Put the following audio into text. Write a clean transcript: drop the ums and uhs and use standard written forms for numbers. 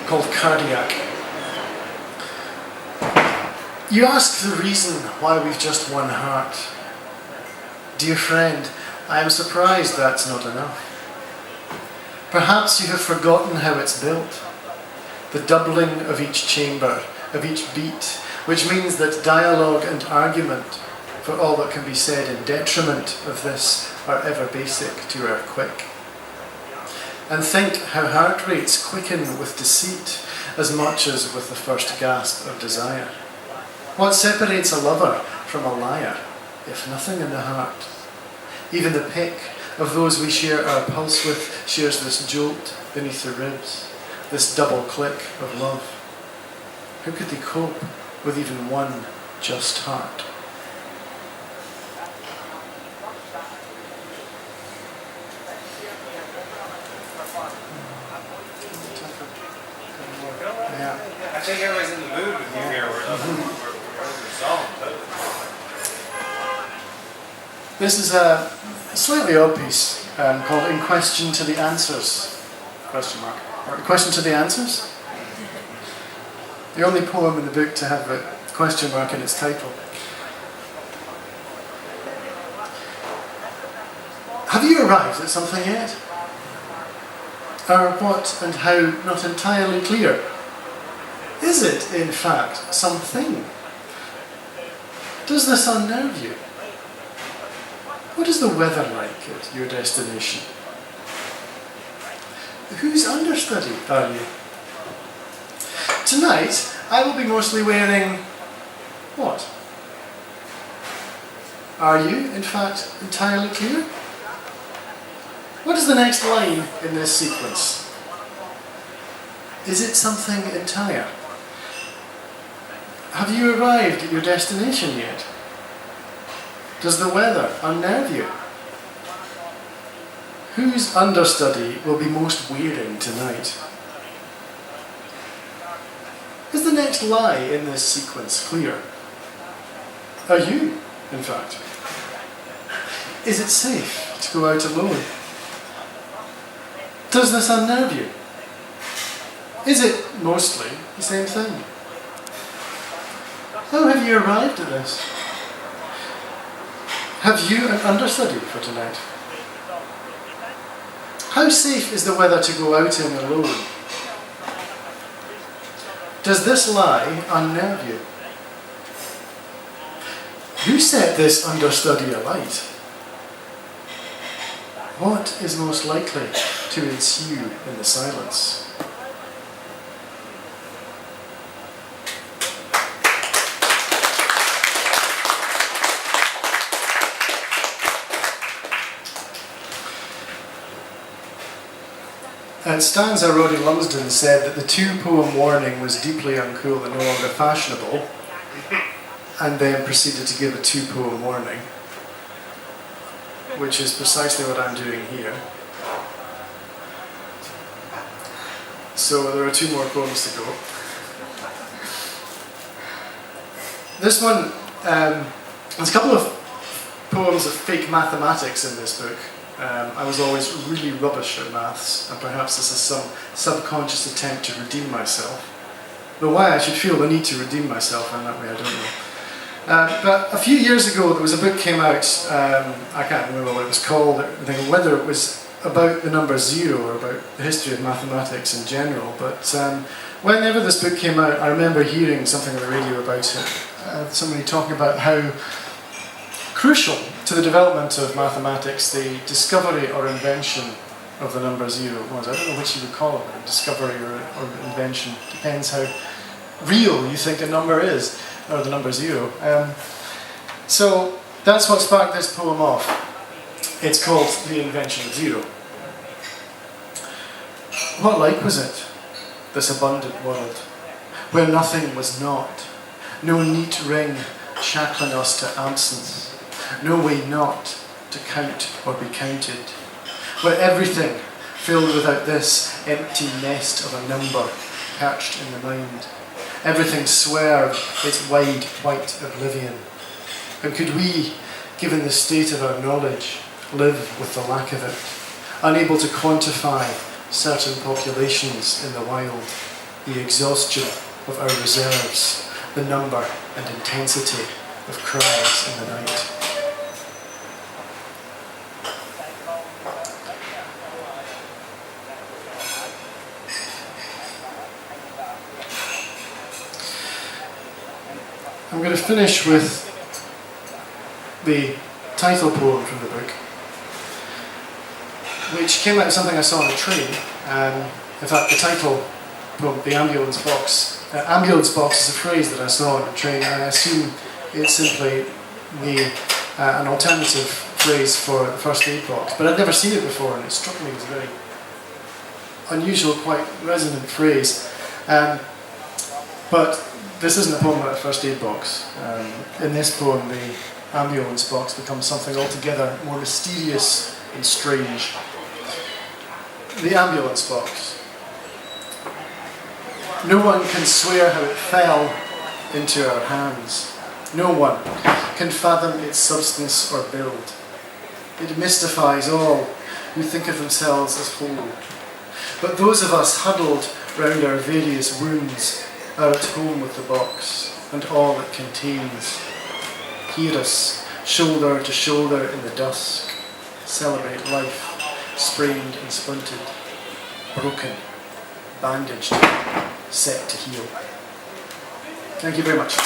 called Cardiac. You ask the reason why we've just one heart. Dear friend, I am surprised that's not enough. Perhaps you have forgotten how it's built. The doubling of each chamber, of each beat, which means that dialogue and argument, for all that can be said in detriment of this, are ever basic to our quick. And think how heart rates quicken with deceit as much as with the first gasp of desire. What separates a lover from a liar, if nothing in the heart? Even the pick of those we share our pulse with shares this jolt beneath the ribs, this double click of love. How could they cope with even one just heart? Yeah. I think everybody's in the mood with you here. We're resolved. This is a slightly odd piece called In Question to the Answers? Question mark. Or Question to the Answers? The only poem in the book to have a question mark in its title. Have you arrived at something yet? Or what and how not entirely clear? Is it, in fact, something? Does this unnerve you? What is the weather like at your destination? Whose understudy are you? Tonight, I will be mostly wearing what? Are you, in fact, entirely clear? What is the next line in this sequence? Is it something entire? Have you arrived at your destination yet? Does the weather unnerve you? Whose understudy will be most wearing tonight? Is the next lie in this sequence clear? Are you, in fact? Is it safe to go out alone? Does this unnerve you? Is it mostly the same thing? How have you arrived at this? Have you an understudy for tonight? How safe is the weather to go out in alone? Does this lie unnerve you? Who set this understudy alight? What is most likely to ensue in the silence? Stanza Roddy Lumsden said that the two-poem warning was deeply uncool and no longer fashionable, and then proceeded to give a two-poem warning, which is precisely what I'm doing here. So there are two more poems to go. This one, there's a couple of poems of fake mathematics in this book. I was always really rubbish at maths, and perhaps this is some subconscious attempt to redeem myself. Though why I should feel the need to redeem myself in that way, I don't know. But a few years ago there was a book came out, I can't remember what it was called, whether it was about the number zero or about the history of mathematics in general, but whenever this book came out I remember hearing something on the radio about it, somebody talking about how crucial to the development of mathematics the discovery or invention of the number zero was. I don't know which you would call it, discovery or invention, depends how real you think a number is, or the number zero. So that's what sparked this poem off. It's called The Invention of Zero. What like was it, this abundant world, where nothing was not, no neat ring shackling us to absence, no way not to count or be counted, where everything filled without this empty nest of a number perched in the mind, everything swerved its wide white oblivion. And could we, given the state of our knowledge, live with the lack of it, unable to quantify certain populations in the wild, the exhaustion of our reserves, the number and intensity of cries in the night. I'm going to finish with the title poem from the book, which came out of something I saw on a train. In fact, the title poem, The Ambulance Box. Ambulance box is a phrase that I saw on a train, and I assume it's simply an alternative phrase for the first aid box. But I'd never seen it before, and it struck me as a very unusual, quite resonant phrase. But this isn't a poem about a first aid box. In this poem, the ambulance box becomes something altogether more mysterious and strange. The ambulance box. No one can swear how it fell into our hands. No one can fathom its substance or build. It mystifies all who think of themselves as whole. But those of us huddled round our various wounds are at home with the box and all it contains. Hear us, shoulder to shoulder in the dusk, celebrate life, sprained and splintered, broken, bandaged, set to heal. Thank you very much.